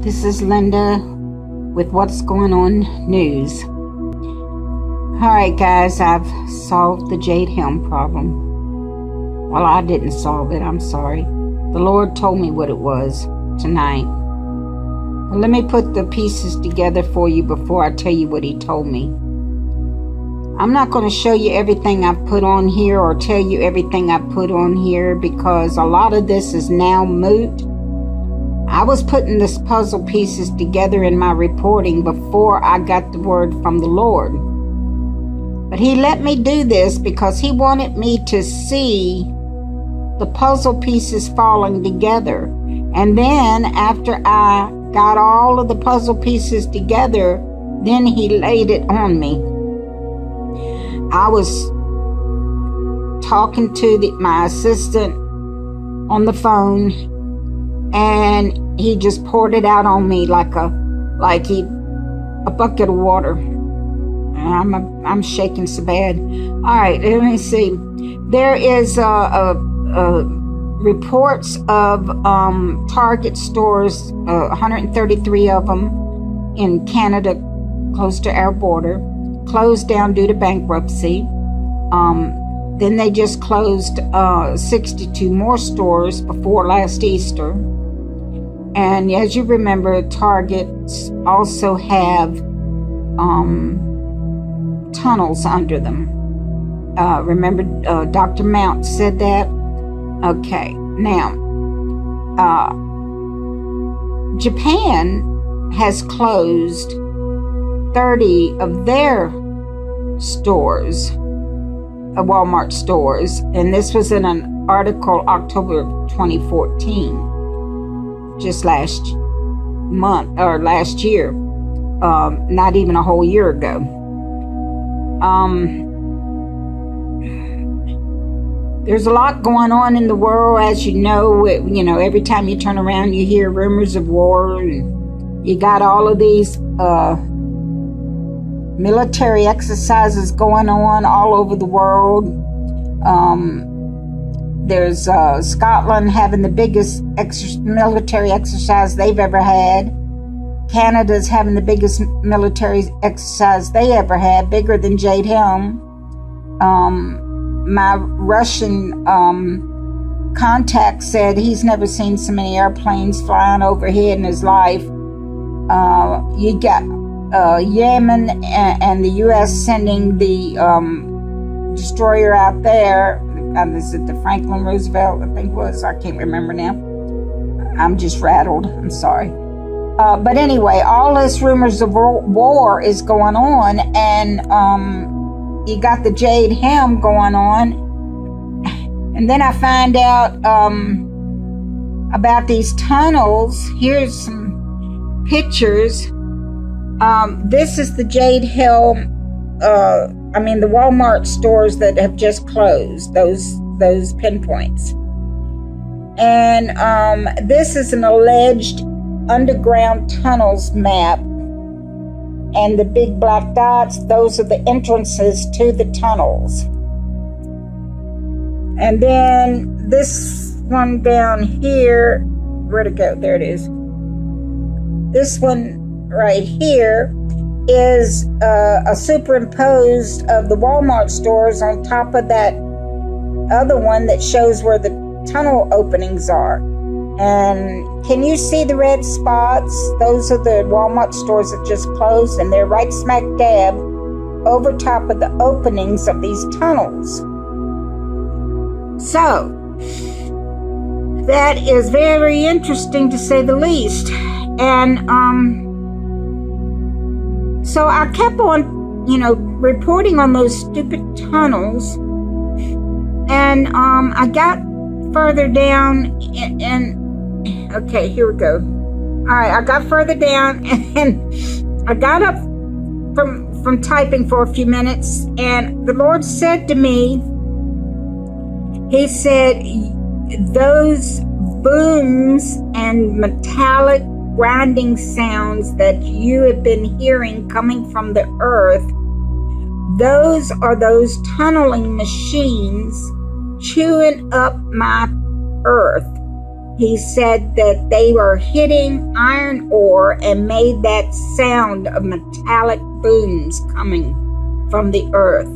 This is Linda with What's Going On News. Alright guys, I've solved the jade helm problem. Well, I didn't solve it, I'm sorry. The Lord told me what it was tonight. Well, let me put the pieces together for you before I tell you what He told me. I'm not going to show you everything I've put on here or tell you everything I put on here because a lot of this is now moot. I was putting this puzzle pieces together in my reporting before I got the word from the Lord. But He let me do this because He wanted me to see the puzzle pieces falling together. And then after I got all of the puzzle pieces together, then He laid it on me. I was talking to my assistant on the phone, and he just poured it out on me like a bucket of water. And I'm shaking so bad. All right, let me see. There is reports of Target stores, 133 of them in Canada, close to our border, closed down due to bankruptcy. Then they just closed 62 more stores before last Easter. And as you remember, Targets also have tunnels under them. Remember Dr. Mount said that? Okay, now Japan has closed 30 of their stores, Walmart stores, and this was in an article October 2014, just last month or last year, not even a whole year ago. There's a lot going on in the world, as you know. Every time you turn around, you hear rumors of war, and you got all of these military exercises going on all over the world. There's Scotland having the biggest military exercise they've ever had. Canada's having the biggest military exercise they ever had, bigger than Jade Helm. My Russian contact said he's never seen so many airplanes flying overhead in his life. You got Yemen and the U.S. sending the destroyer out there. Is it the Franklin Roosevelt, I think it was? I can't remember now. I'm just rattled. I'm sorry. But anyway, all this rumors of war is going on, and you got the Jade Helm going on. And then I find out about these tunnels. Here's some pictures. This is the Jade Helm, the Walmart stores that have just closed, those pinpoints. And this is an alleged underground tunnels map. And the big black dots, those are the entrances to the tunnels. And then this one down here, where'd it go? There it is. This one right here is a superimposed of the Walmart stores on top of that other one that shows where the tunnel openings are. And can you see the red spots? Those are the Walmart stores that just closed, and they're right smack dab over top of the openings of these tunnels. So that is very interesting, to say the least. And so I kept on, reporting on those stupid tunnels. And I got further down and okay, here we go. All right, I got further down and I got up from typing for a few minutes, and the Lord said to me, He said, those booms and metallic grinding sounds that you have been hearing coming from the earth, those are those tunneling machines chewing up my earth. He said that they were hitting iron ore and made that sound of metallic booms coming from the earth.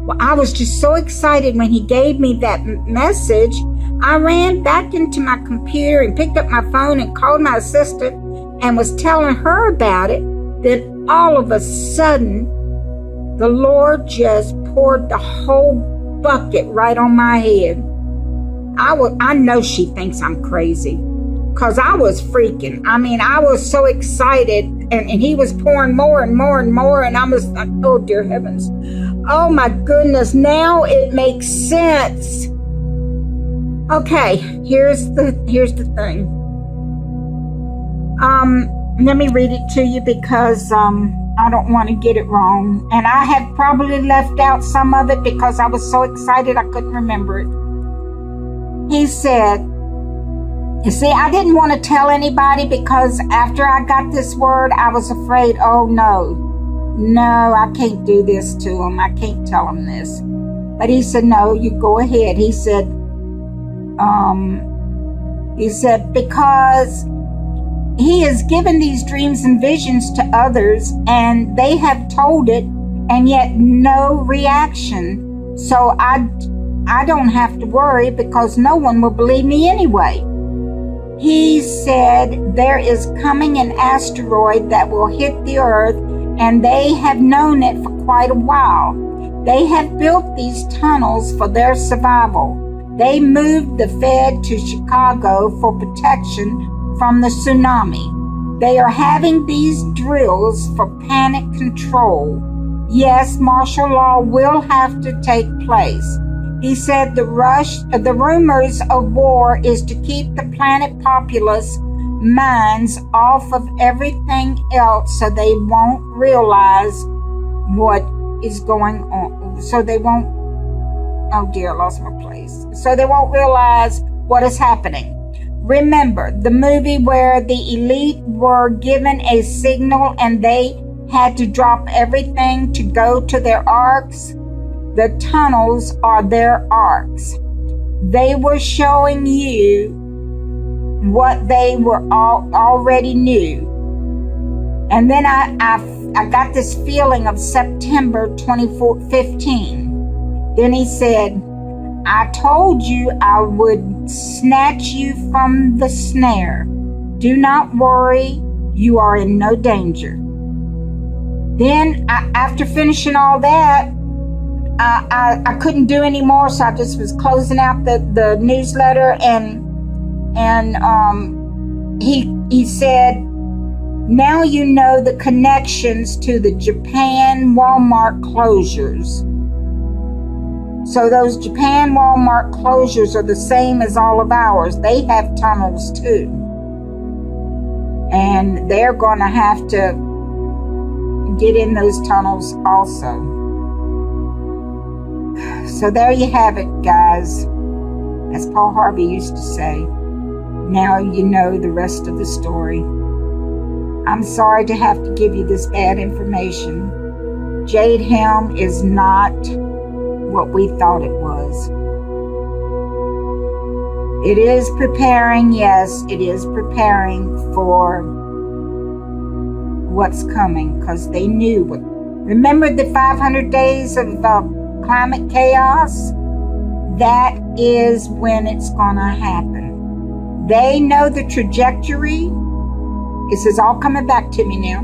Well, I was just so excited when he gave me that message. I ran back into my computer and picked up my phone and called my assistant and was telling her about it. Then all of a sudden, the Lord just poured the whole bucket right on my head. I know she thinks I'm crazy because I was freaking. I mean, I was so excited, and he was pouring more and more and more, and I was like, oh, dear heavens. Oh, my goodness. Now it makes sense. Okay, here's the thing. Let me read it to you because I don't want to get it wrong. And I have probably left out some of it because I was so excited I couldn't remember it. He said, you see, I didn't want to tell anybody because after I got this word, I was afraid, oh no, I can't do this to him. I can't tell him this. But he said, no, you go ahead. He said, because he has given these dreams and visions to others and they have told it and yet no reaction. So I don't have to worry because no one will believe me anyway. He said there is coming an asteroid that will hit the earth and they have known it for quite a while. They have built these tunnels for their survival. They moved the Fed to Chicago for protection from the tsunami. They are having these drills for panic control. Yes, martial law will have to take place. He said the rumors of war is to keep the planet populace minds off of everything else so they won't realize what is going on. So they won't, oh dear, I lost my place. So they won't realize what is happening. Remember the movie where the elite were given a signal and they had to drop everything to go to their arcs? The tunnels are their arcs. They were showing you what they were already knew. And then I got this feeling of September 2015. Then he said, I told you I would snatch you from the snare. Do not worry, you are in no danger. Then after finishing all that, I couldn't do any more, so I just was closing out the newsletter, and he said, now you know the connections to the Japan Walmart closures. So those Japan Walmart closures are the same as all of ours. They have tunnels too. And they're going to have to get in those tunnels also. So there you have it, guys. As Paul Harvey used to say, now you know the rest of the story. I'm sorry to have to give you this bad information. Jade HELM is not what we thought it was. It is preparing, yes, it is preparing for what's coming, because they knew what. Remember the 500 days of climate chaos? That is when it's gonna happen. They know the trajectory. This is all coming back to me now.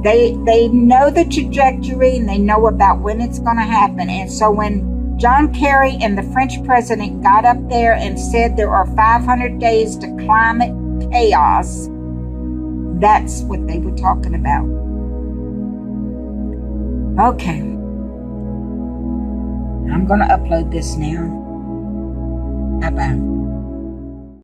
They know the trajectory and they know about when it's going to happen. And so when John Kerry and the French president got up there and said there are 500 days to climate chaos, that's what they were talking about. Okay. I'm going to upload this now. Bye-bye.